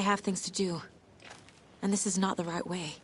I have things to do. And this is not the right way.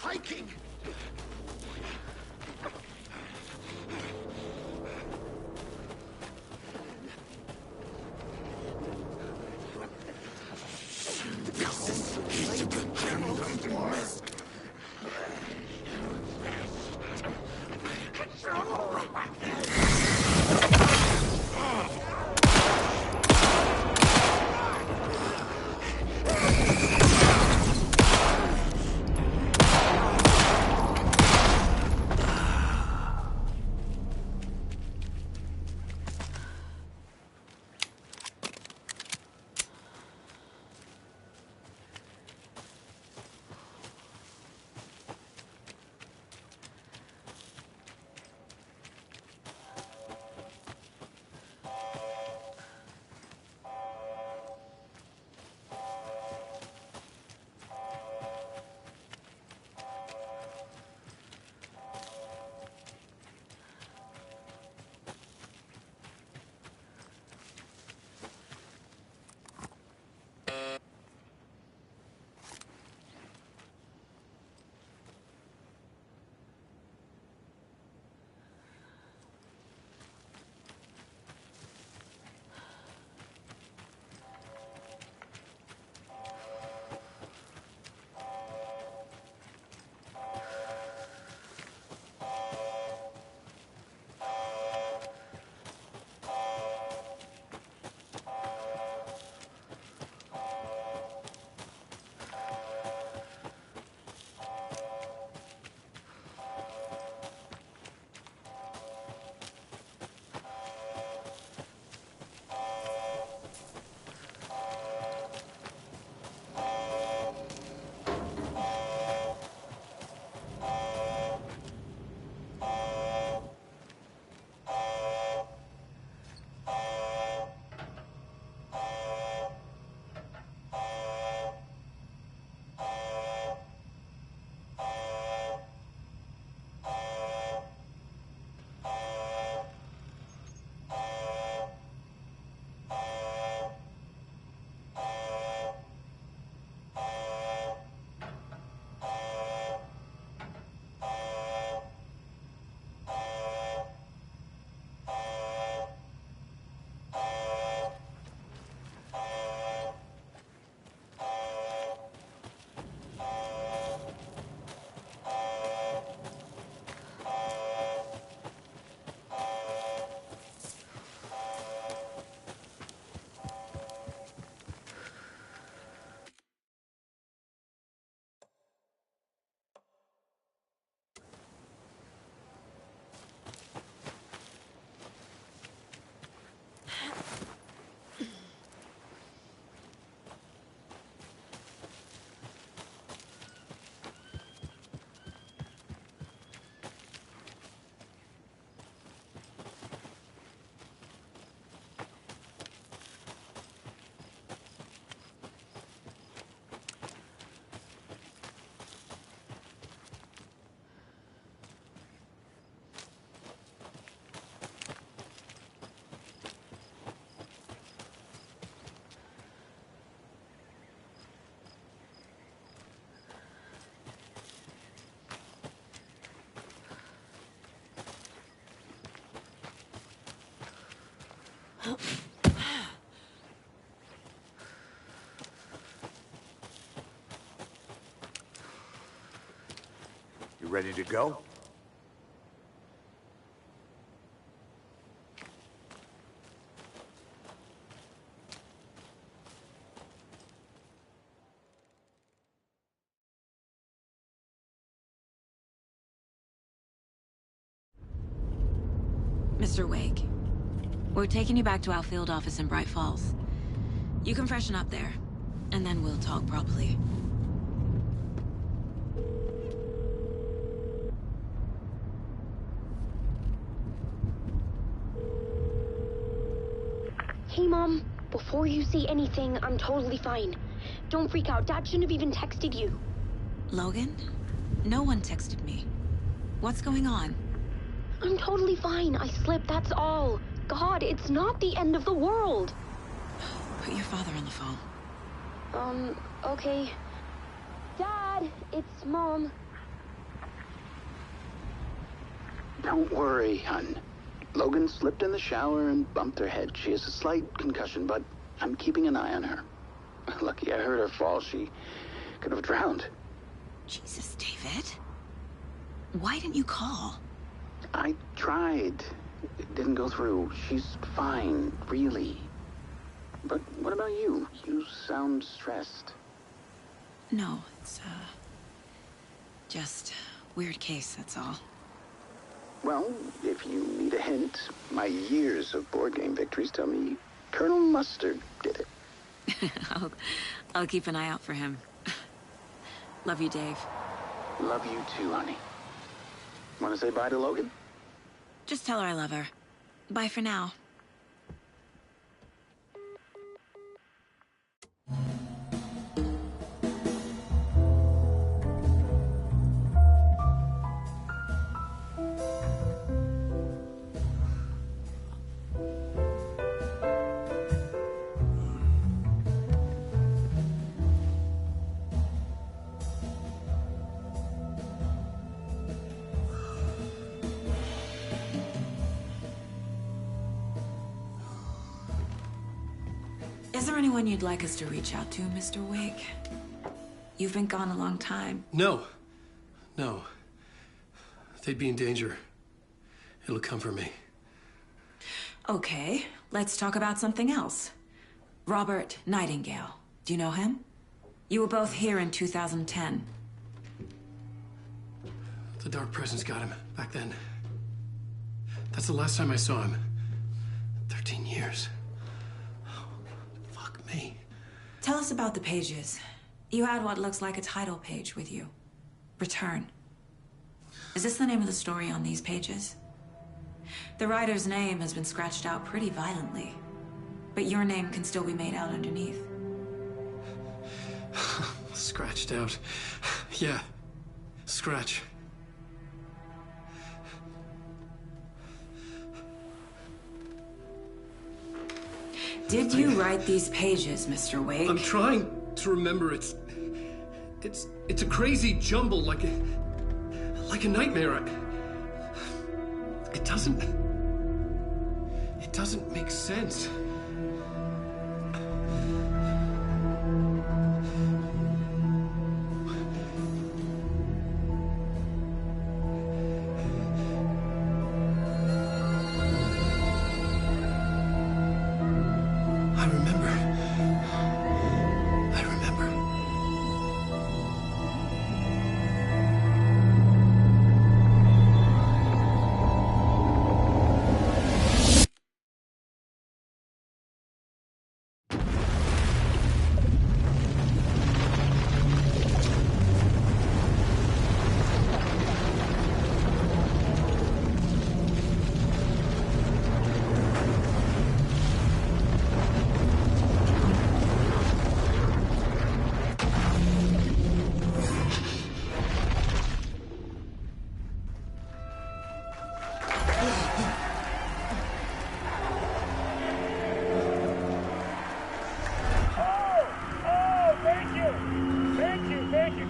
Hiking! You ready to go? Mr. Wake, we're taking you back to our field office in Bright Falls. You can freshen up there, and then we'll talk properly. Hey, Mom. Before you say anything, I'm totally fine. Don't freak out. Dad shouldn't have even texted you. Logan? No one texted me. What's going on? I'm totally fine. I slipped, that's all. God, it's not the end of the world. Put your father on the phone. Okay. Dad, it's Mom. Don't worry, hun. Logan slipped in the shower and bumped her head. She has a slight concussion, but I'm keeping an eye on her. Lucky I heard her fall. She could have drowned. Jesus, David. Why didn't you call? I tried. It didn't go through. She's fine, really. But what about you? You sound stressed. No, it's, just weird case, that's all. Well, if you need a hint, my years of board game victories tell me Colonel Mustard did it. I'll keep an eye out for him. Love you, Dave. Love you too, honey. Want to say bye to Logan? Just tell her I love her. Bye for now. Is there anyone you'd like us to reach out to, Mr. Wake? You've been gone a long time. No. No. They'd be in danger. It'll come for me. Okay, let's talk about something else. Robert Nightingale. Do you know him? You were both here in 2010. The Dark Presence got him back then. That's the last time I saw him. 13 years. Fuck me. Tell us about the pages. You had what looks like a title page with you. Return. Is this the name of the story on these pages? The writer's name has been scratched out pretty violently, but your name can still be made out underneath. Scratched out. Yeah. Scratch. Did you write these pages, Mr. Wake? I'm trying to remember. It's a crazy jumble, like a nightmare. It doesn't make sense. I remember.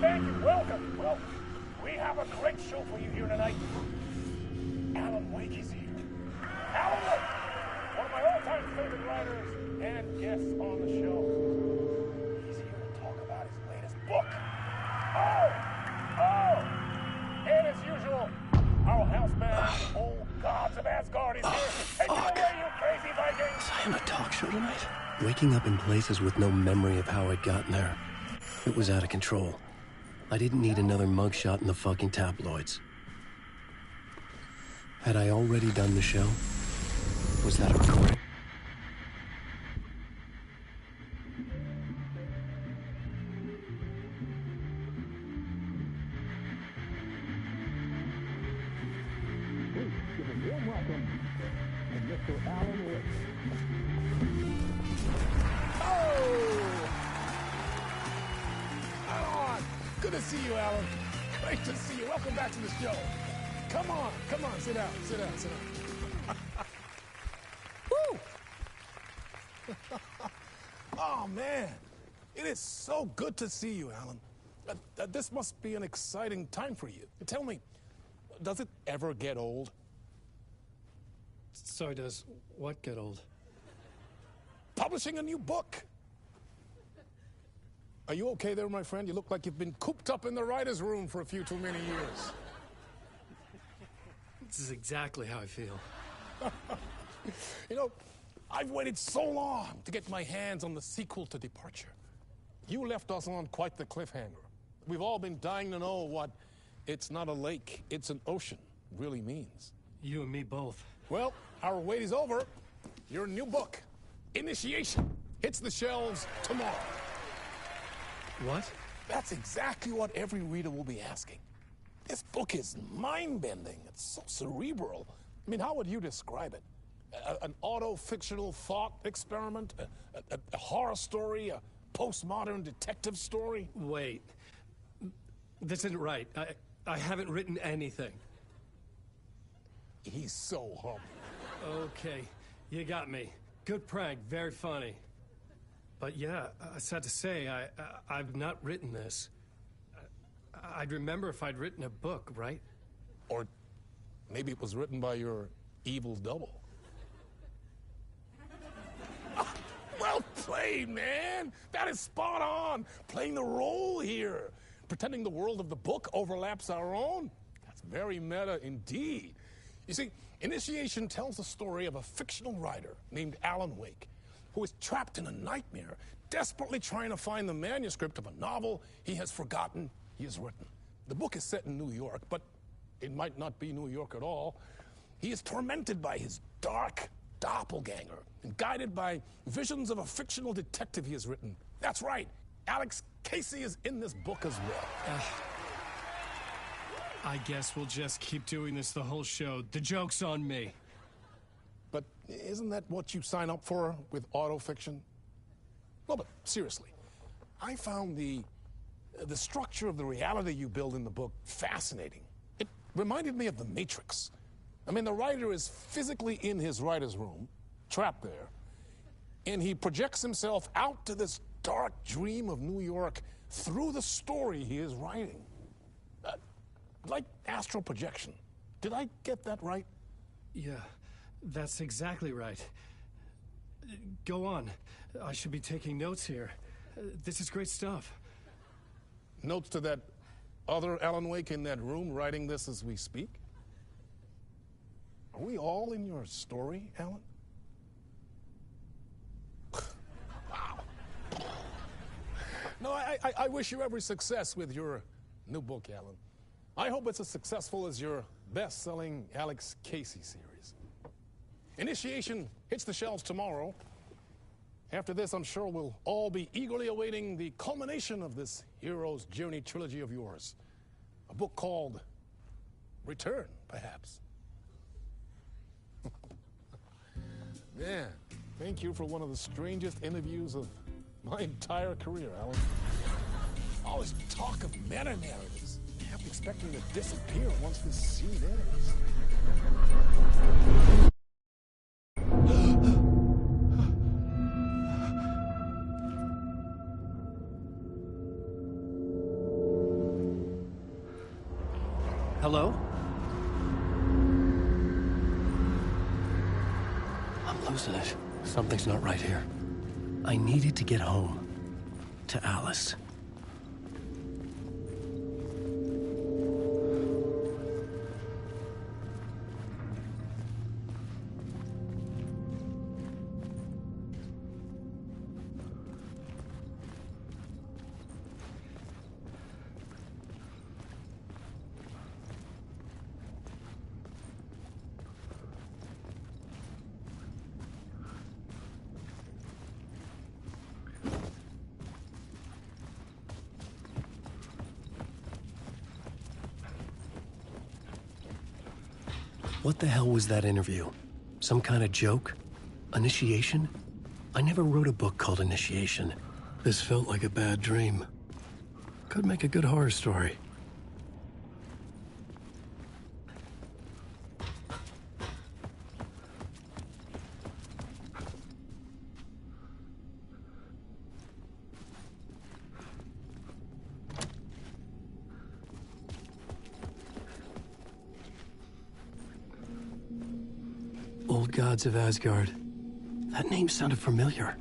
Thank you. Welcome. Well, we have a great show for you here tonight. Alan Wake is here. Alan Wake, one of my all-time favorite boss man, the old gods of Asgard is here. Take it away, you crazy Vikings! Was I on a talk show tonight? Waking up in places with no memory of how I'd gotten there. It was out of control. I didn't need another mugshot in the fucking tabloids. Had I already done the show? Was that a recording? Good to see you, Alan. Great to see you. Welcome back to the show. Come on, sit down. Woo! Oh, man. It is so good to see you, Alan. This must be an exciting time for you. Tell me, does it ever get old? Sorry, does what get old? Publishing a new book. Are you okay there, my friend? You look like you've been cooped up in the writer's room for a few too many years. This is exactly how I feel. You know, I've waited so long to get my hands on the sequel to Departure. You left us on quite the cliffhanger. We've all been dying to know what "it's not a lake, it's an ocean" really means. You and me both. Well, our wait is over. Your new book, Initiation, hits the shelves tomorrow. What? That's exactly what every reader will be asking. This book is mind-bending. It's so cerebral. I mean, how would you describe it? An auto-fictional thought experiment? A horror story? A postmodern detective story? Wait. This isn't right. I haven't written anything. He's so humble. Okay, you got me. Good prank, very funny. But yeah, sad to say, I've not written this. I'd remember if I'd written a book, right? Or maybe it was written by your evil double. Well played, man! That is spot on! Playing the role here. Pretending the world of the book overlaps our own. That's very meta indeed. You see, Initiation tells the story of a fictional writer named Alan Wake, who is trapped in a nightmare, desperately trying to find the manuscript of a novel he has forgotten he has written. The book is set in New York, but it might not be New York at all. He is tormented by his dark doppelganger and guided by visions of a fictional detective he has written. That's right, Alex Casey is in this book as well. I guess we'll just keep doing this the whole show. The joke's on me. But isn't that what you sign up for with autofiction? No, but seriously, I found the structure of the reality you build in the book fascinating. It reminded me of The Matrix. I mean, the writer is physically in his writer's room, trapped there, and he projects himself out to this dark dream of New York through the story he is writing. Like astral projection. Did I get that right? Yeah, that's exactly right. Go on. I should be taking notes here. This is great stuff. Notes to that other Alan Wake in that room writing this as we speak? Are we all in your story, Alan? Wow. No, I wish you every success with your new book, Alan. I hope it's as successful as your best-selling Alex Casey series. Initiation hits the shelves tomorrow. After this, I'm sure we'll all be eagerly awaiting the culmination of this hero's journey trilogy of yours. A book called Return, perhaps. Man, thank you for one of the strangest interviews of my entire career, Alan. All this talk of meta-narratives. I kept expecting to disappear once this scene ends. Hello? I'm losing it. Something's not right here. I needed to get home. To Alice. What the hell was that interview? Some kind of joke? Initiation? I never wrote a book called Initiation. This felt like a bad dream. Could make a good horror story. Old Gods of Asgard. That name sounded familiar.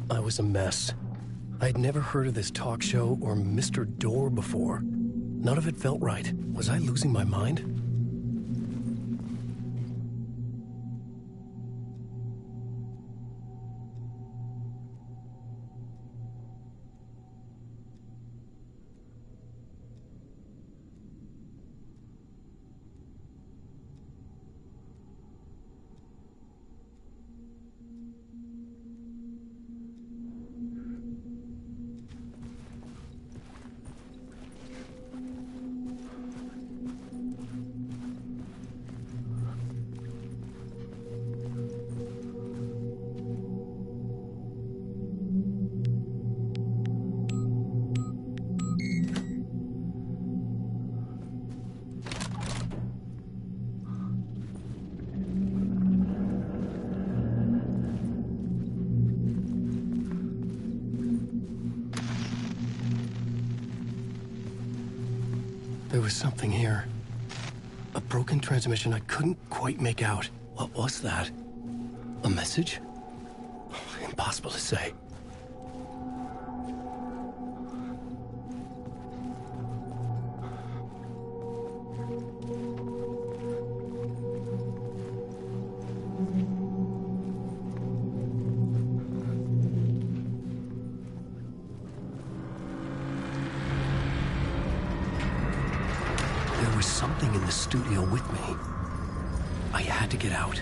I was a mess. I'd never heard of this talk show or Mr. Door before. None of it felt right. Was I losing my mind? There was something here. A broken transmission I couldn't quite make out. What was that? A message? Impossible to say. There was something in the studio with me. I had to get out.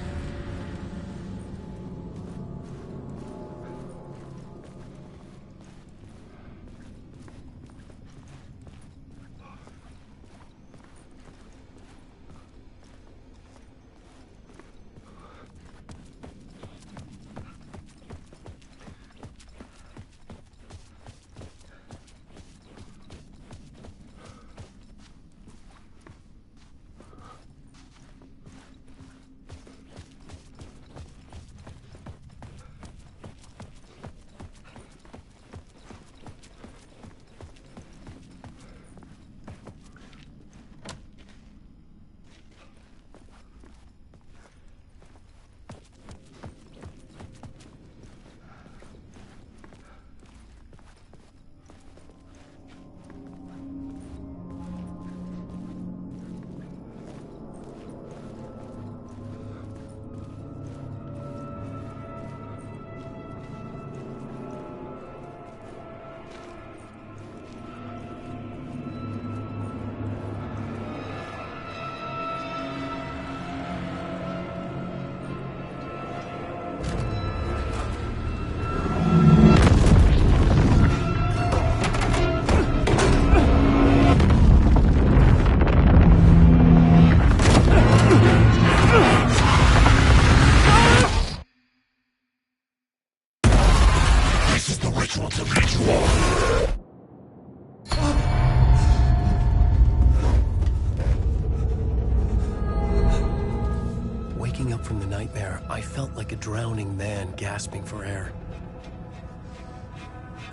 Waking up from the nightmare, I felt like a drowning man gasping for air.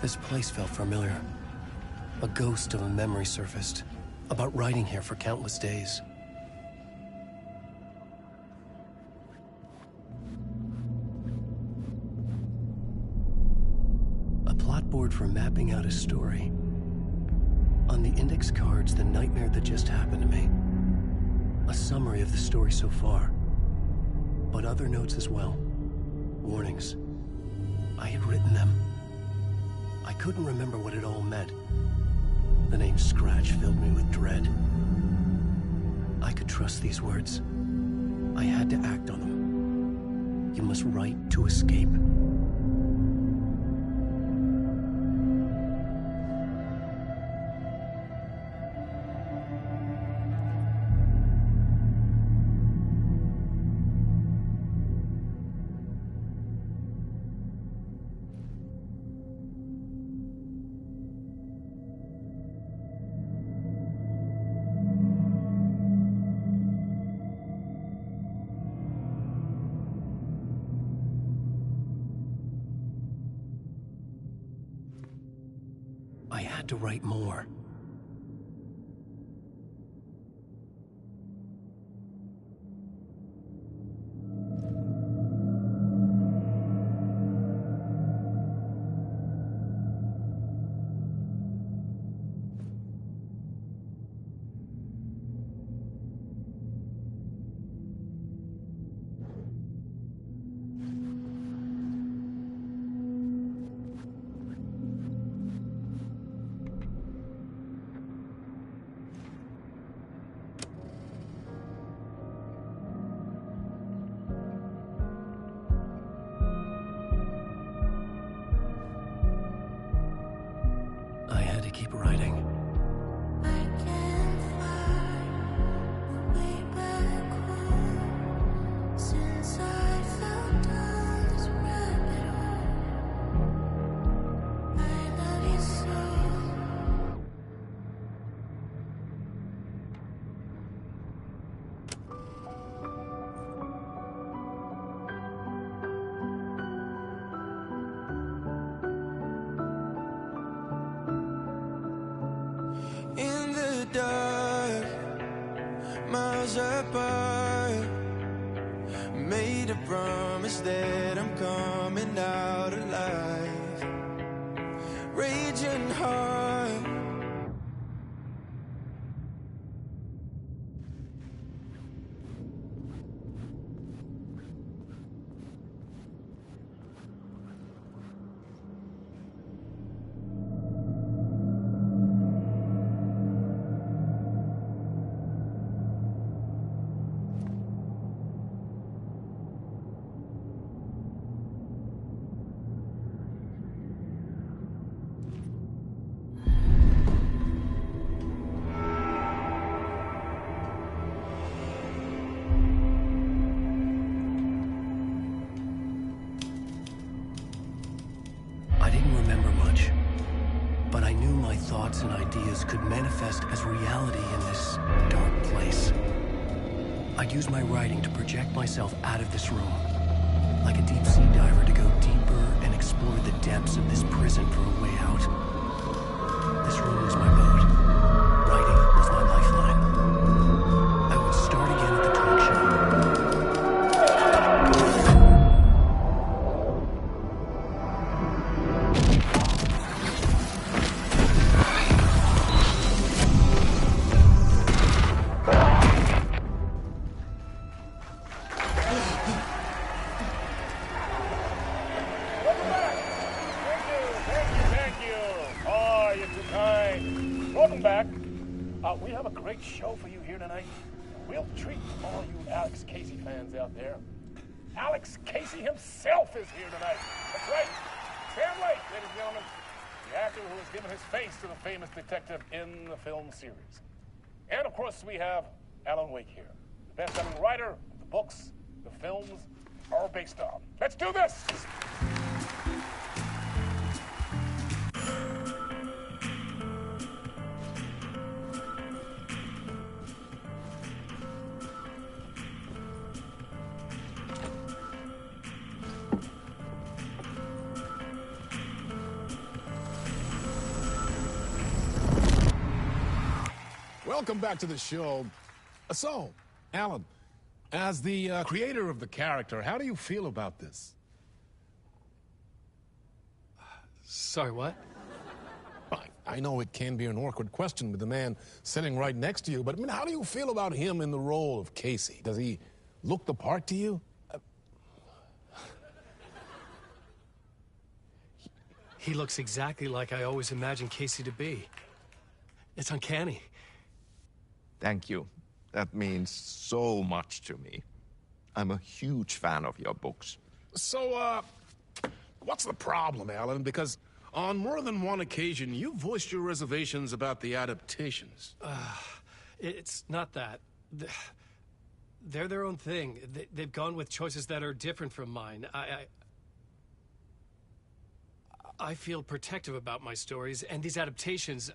This place felt familiar. A ghost of a memory surfaced, about riding here for countless days. A plot board for mapping out a story. On the index cards, the nightmare that just happened to me. A summary of the story so far. But other notes as well. Warnings. I had written them. I couldn't remember what it all meant. The name Scratch filled me with dread. I could trust these words. I had to act on them. You must write to escape. I had to write more. I had to keep writing. I can't find a way back home since I fell down this rabbit hole. I love you so. In the dark, miles apart, made a promise that I'm coming out alive. Raging hard. I didn't remember much, but I knew my thoughts and ideas could manifest as reality in this dark place. I'd use my writing to project myself out of this room, like a deep sea diver to go deeper and explore the depths of this prison for a way out. This room was my boat. Writing was my lifeline. I would start again at the talk show. Thank you. Oh, you're too kind. Welcome back. We have a great show for you here tonight. Real treat for all you Alex Casey fans out there. Alex Casey himself is here tonight. That's right. Sam Lake, ladies and gentlemen. The actor who has given his face to the famous detective in the film series. And of course, we have Alan Wake here. The best-selling writer, the books, the films are based on. Let's do this! Welcome back to the show. So, Alan, as the creator of the character, how do you feel about this? Sorry, what? I know it can be an awkward question with the man sitting right next to you, but I mean, how do you feel about him in the role of Casey? Does he look the part to you? He looks exactly like I always imagined Casey to be. It's uncanny. Thank you. That means so much to me. I'm a huge fan of your books. So, what's the problem, Alan? Because on more than one occasion, you voiced your reservations about the adaptations. It's not that. They're their own thing. They've gone with choices that are different from mine. I feel protective about my stories, and these adaptations...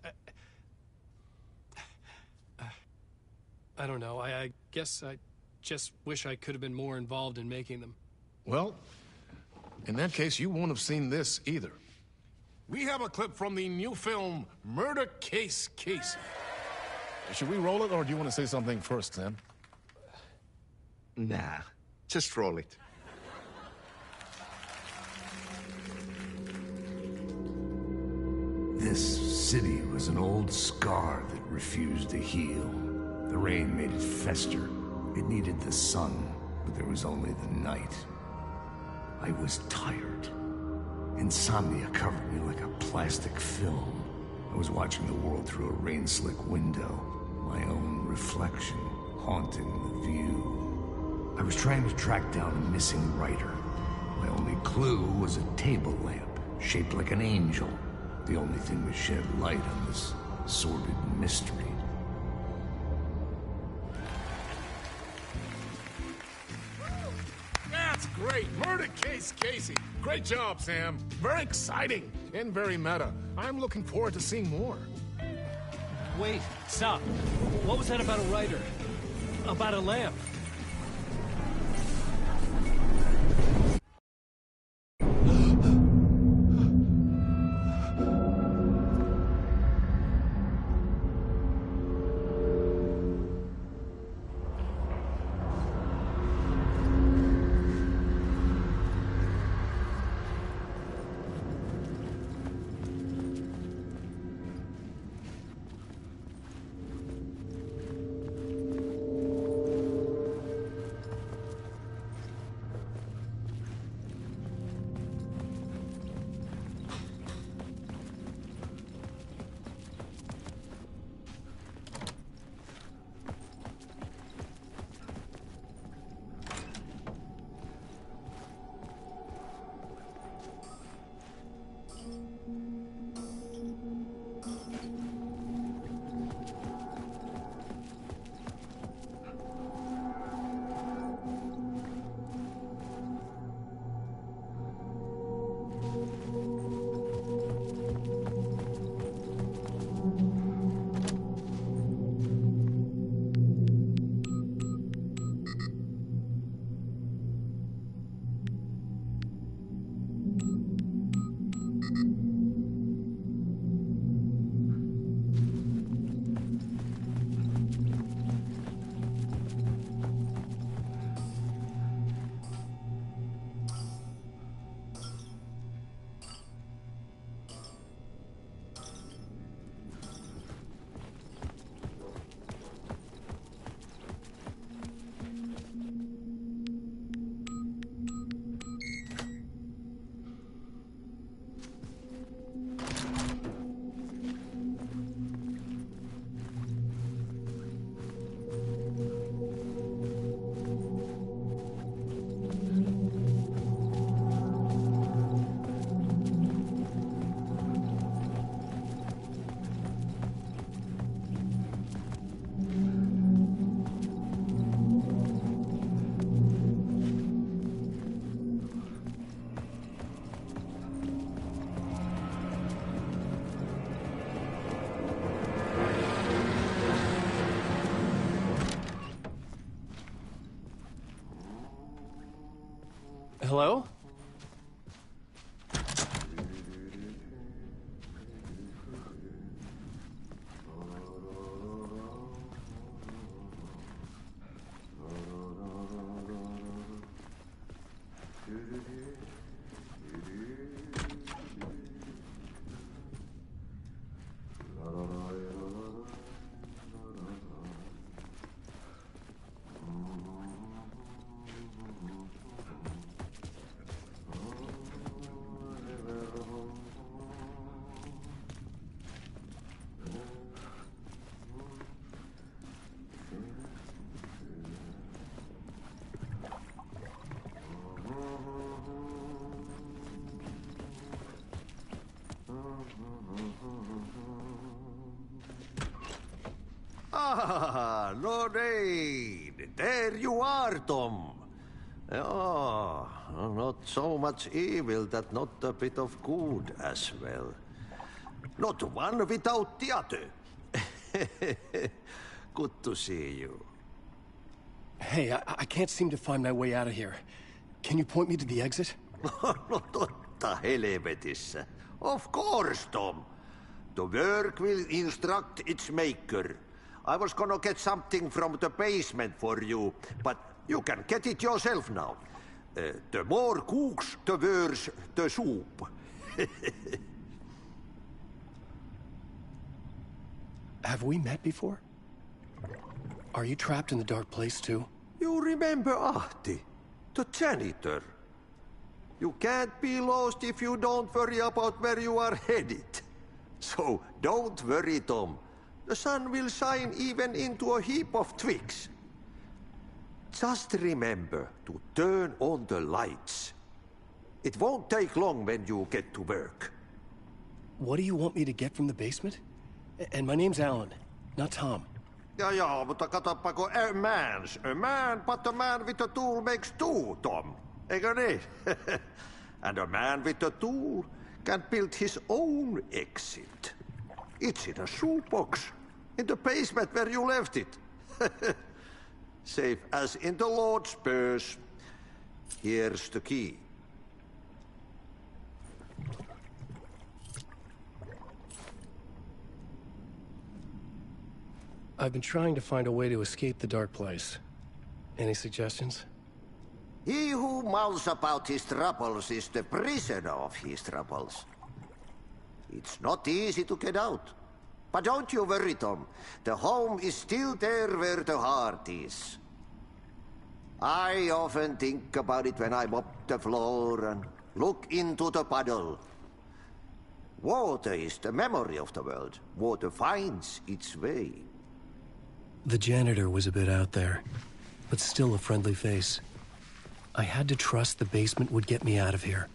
I don't know. I guess I just wish I could have been more involved in making them. Well, in that case, you won't have seen this either. We have a clip from the new film, Murder Case Casey. Should we roll it, or do you want to say something first, Sam? Nah, just roll it. This city was an old scar that refused to heal. The rain made it fester. It needed the sun, but there was only the night. I was tired. Insomnia covered me like a plastic film. I was watching the world through a rain-slick window, my own reflection haunting the view. I was trying to track down a missing writer. My only clue was a table lamp, shaped like an angel. The only thing that shed light on this sordid mystery. That's great! Murder Case Casey! Great job, Sam. Very exciting and very meta. I'm looking forward to seeing more. Wait, stop. What was that about a writer? About a lamp? Hello? Ah, no need. There you are, Tom. Oh, not so much evil that not a bit of good as well. Not one without the other. Good to see you. Hey, I can't seem to find my way out of here. Can you point me to the exit? No totta helvetissä. Of course, Tom. The work will instruct its maker. I was gonna get something from the basement for you, but you can get it yourself now. The more cooks, the worse the soup. Have we met before? Are you trapped in the dark place too? You remember Ahti, the janitor. You can't be lost if you don't worry about where you are headed. So don't worry, Tom. The sun will shine even into a heap of twigs. Just remember to turn on the lights. It won't take long when you get to work. What do you want me to get from the basement? And my name's Alan, not Tom. Ja, mutta katoppa, a man's a man, but a man with a tool makes two, Tom. Eikö niin? And a man with a tool can build his own exit. It's in a shoebox, in the basement where you left it. Safe as in the Lord's purse. Here's the key. I've been trying to find a way to escape the dark place. Any suggestions? He who mouths about his troubles is the prisoner of his troubles. It's not easy to get out. But don't you worry, Tom. The home is still there where the heart is. I often think about it when I mop the floor and look into the puddle. Water is the memory of the world. Water finds its way. The janitor was a bit out there, but still a friendly face. I had to trust the basement would get me out of here.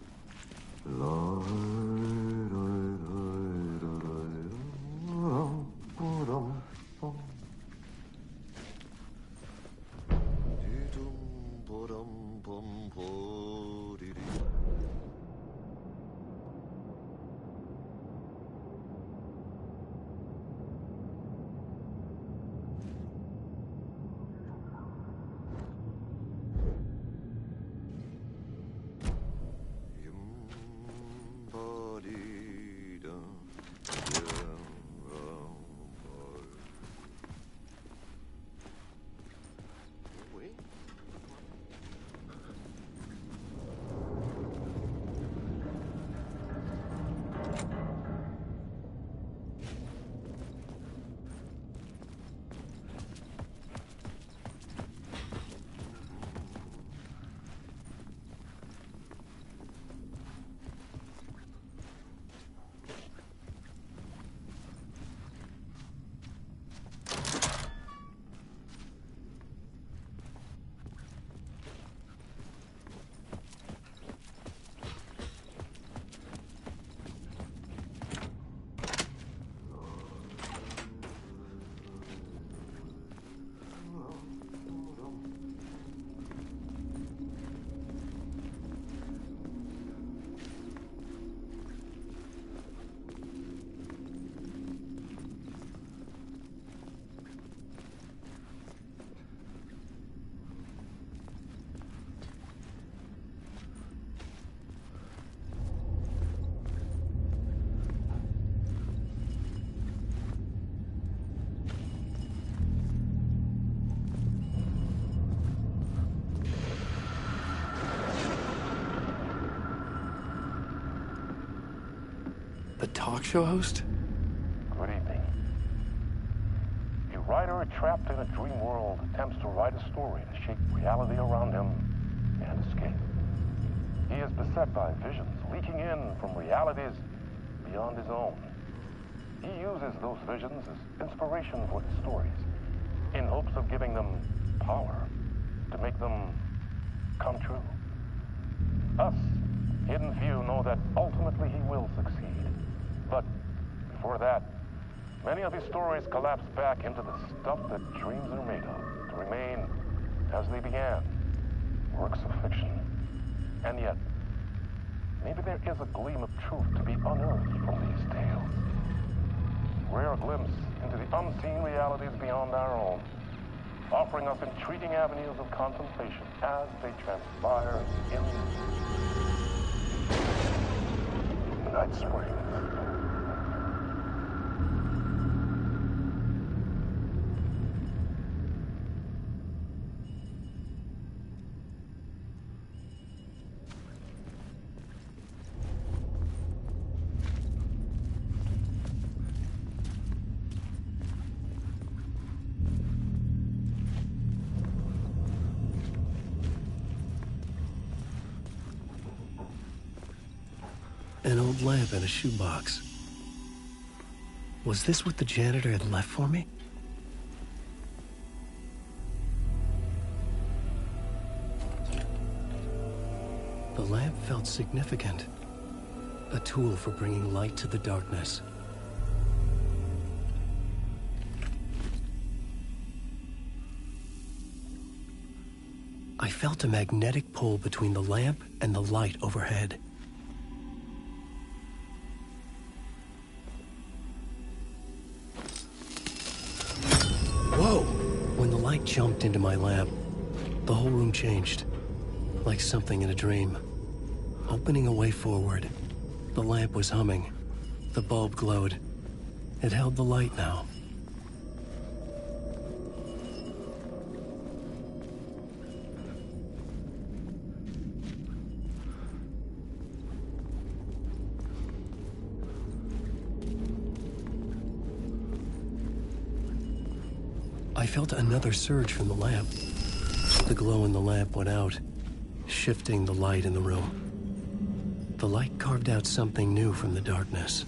The talk show host? Good evening. A writer trapped in a dream world attempts to write a story to shape reality around him and escape. He is beset by visions leaking in from realities beyond his own. He uses those visions as inspiration for his stories, in hopes of giving them power to make them come true. Us, hidden few, know that ultimately he will succeed. But discover that many of these stories collapse back into the stuff that dreams are made of, to remain as they began, works of fiction. And yet, maybe there is a gleam of truth to be unearthed from these tales. Rare glimpse into the unseen realities beyond our own, offering us intriguing avenues of contemplation as they transpire in the night spring. An old lamp in a shoebox. Was this what the janitor had left for me? The lamp felt significant. A tool for bringing light to the darkness. I felt a magnetic pull between the lamp and the light overhead. Whoa! When the light jumped into my lamp, the whole room changed, like something in a dream. Opening a way forward, the lamp was humming. The bulb glowed. It held the light now. I felt another surge from the lamp. The glow in the lamp went out, shifting the light in the room. The light carved out something new from the darkness.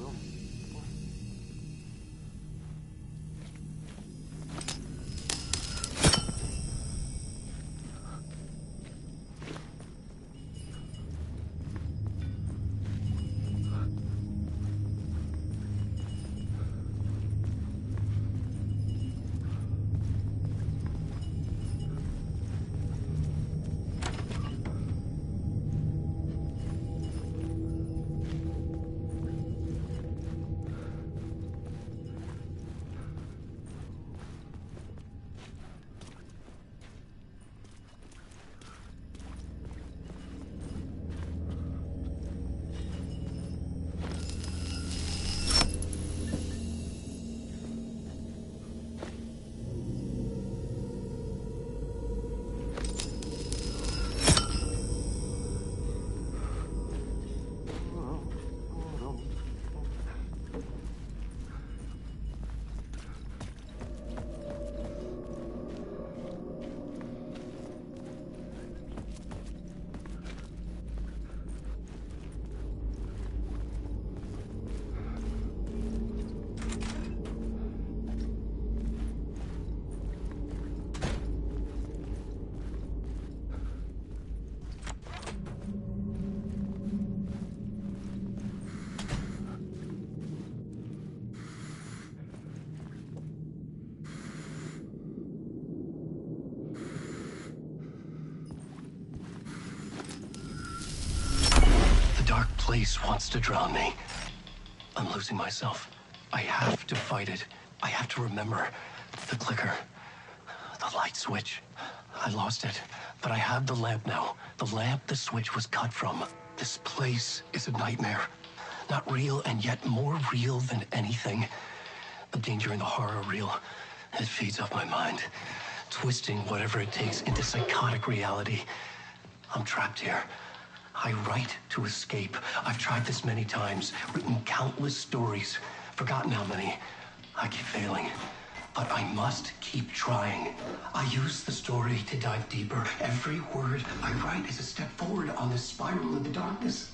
Place wants to drown me. I'm losing myself. I have to fight it. I have to remember. The clicker. The light switch. I lost it. But I have the lamp now. The lamp the switch was cut from. This place is a nightmare. Not real, and yet more real than anything. The danger and the horror are real. It feeds off my mind. Twisting whatever it takes into psychotic reality. I'm trapped here. I write to escape. I've tried this many times, written countless stories, forgotten how many. I keep failing, but I must keep trying. I use the story to dive deeper. Every word I write is a step forward on this spiral in the darkness.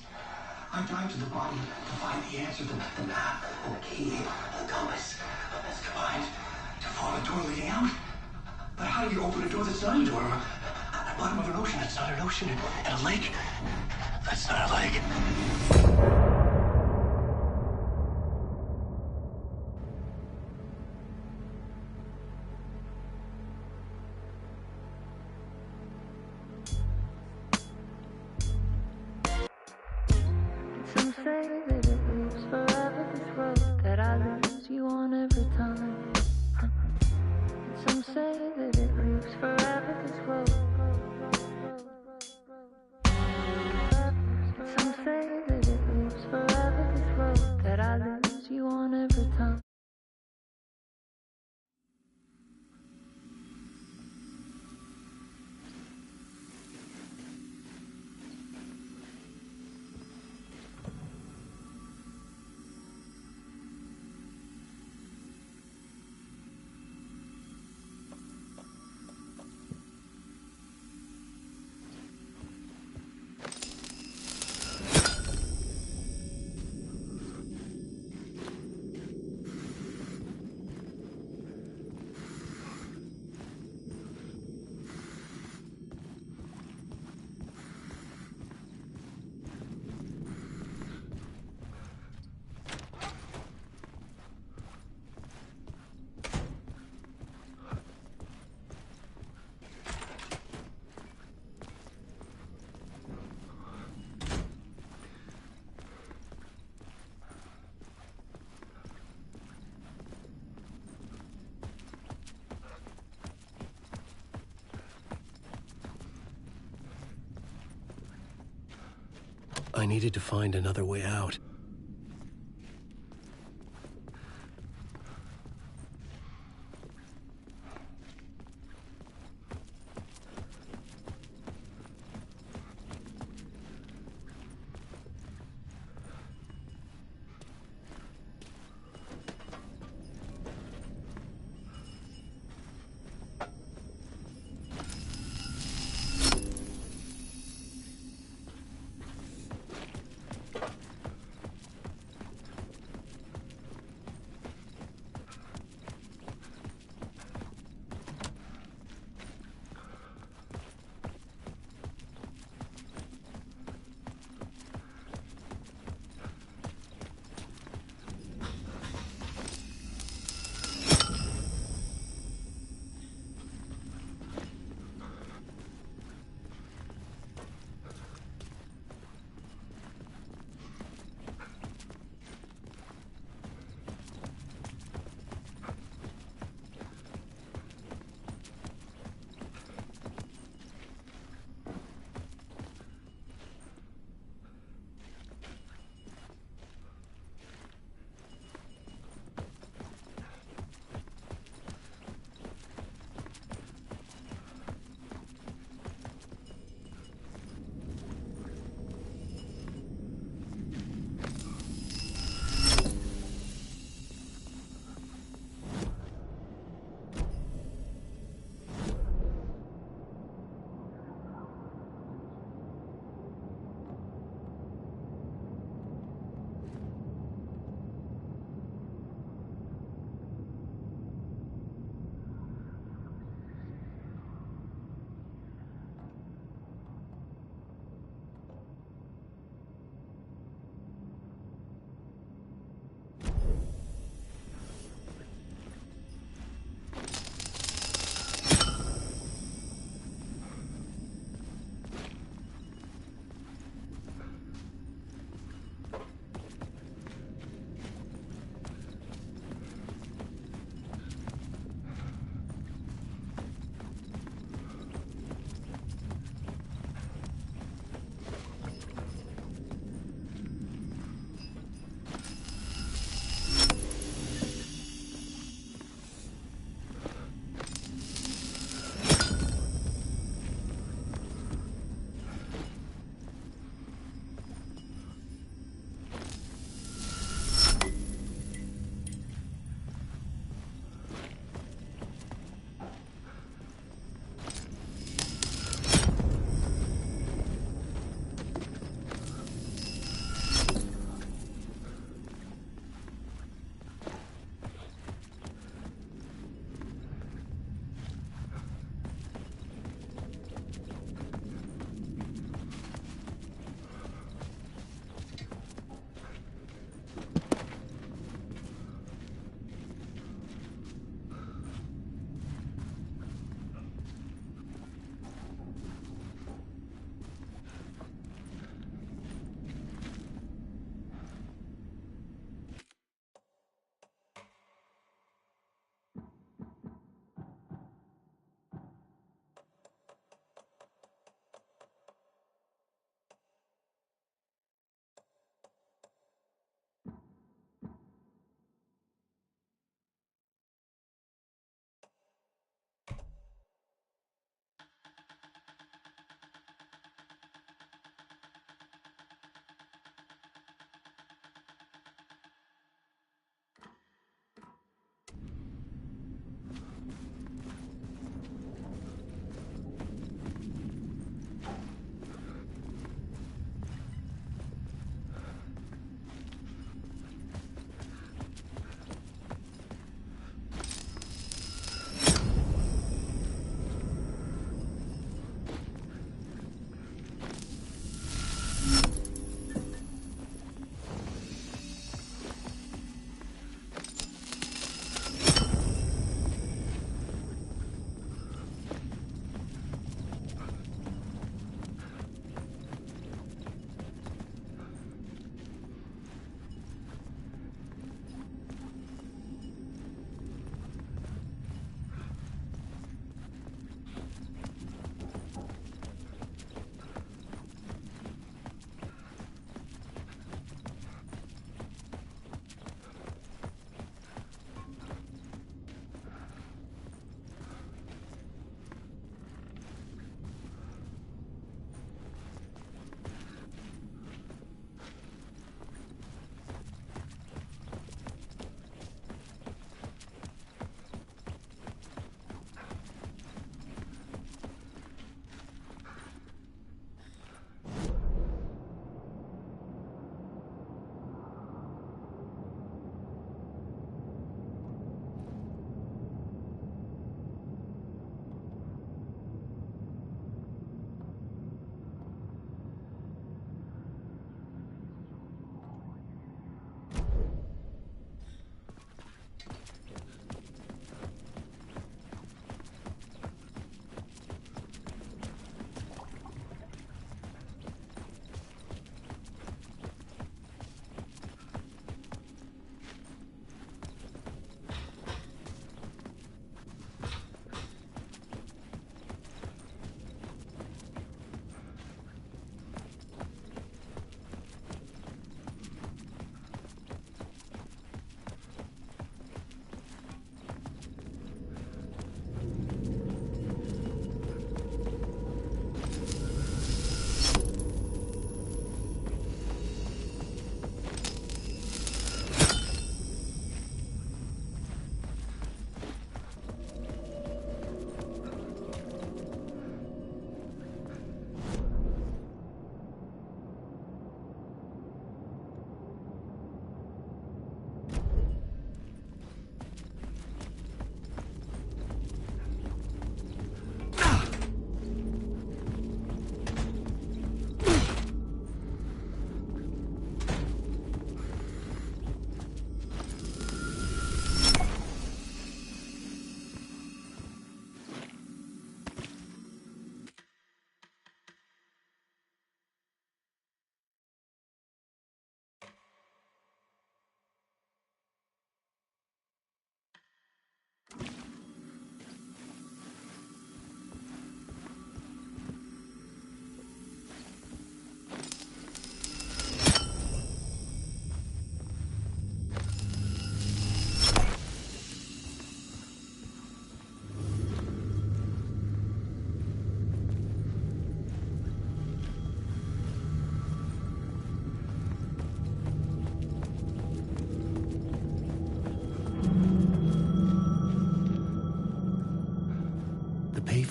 I dive to the body to find the answer, the map, and the key, and the compass. That's combined to form a door leading out. But how do you open a door that's not a door? At the bottom of an ocean that's not an ocean, and a lake that's not a lake. say that it leaves forever this road that I lose you on every time. And some say that it leaves forever this road. And some say that it leaves forever this road that I lose you on every time. I needed to find another way out.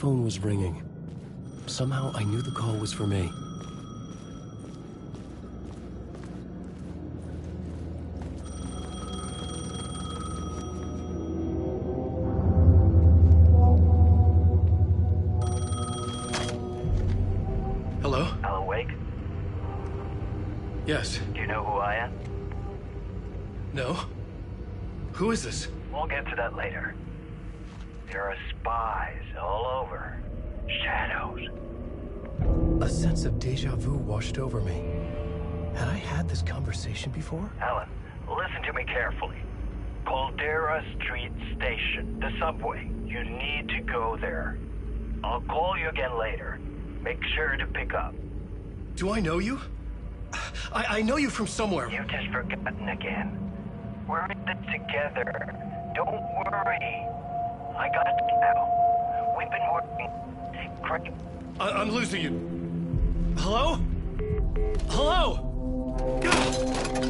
phone was ringing. Somehow I knew the call was for me. Hello? Alan Wake? Yes. Do you know who I am? No? Who is this? We'll get to that later. There are spies all over. Shadows. A sense of deja vu washed over me. Had I had this conversation before? Alan, listen to me carefully. Caldera Street Station, the subway. You need to go there. I'll call you again later. Make sure to pick up. Do I know you? I know you from somewhere. You've just forgotten again. We're in this together. Don't worry. I got you now. We've been working great. I'm losing you. Hello? Hello? God.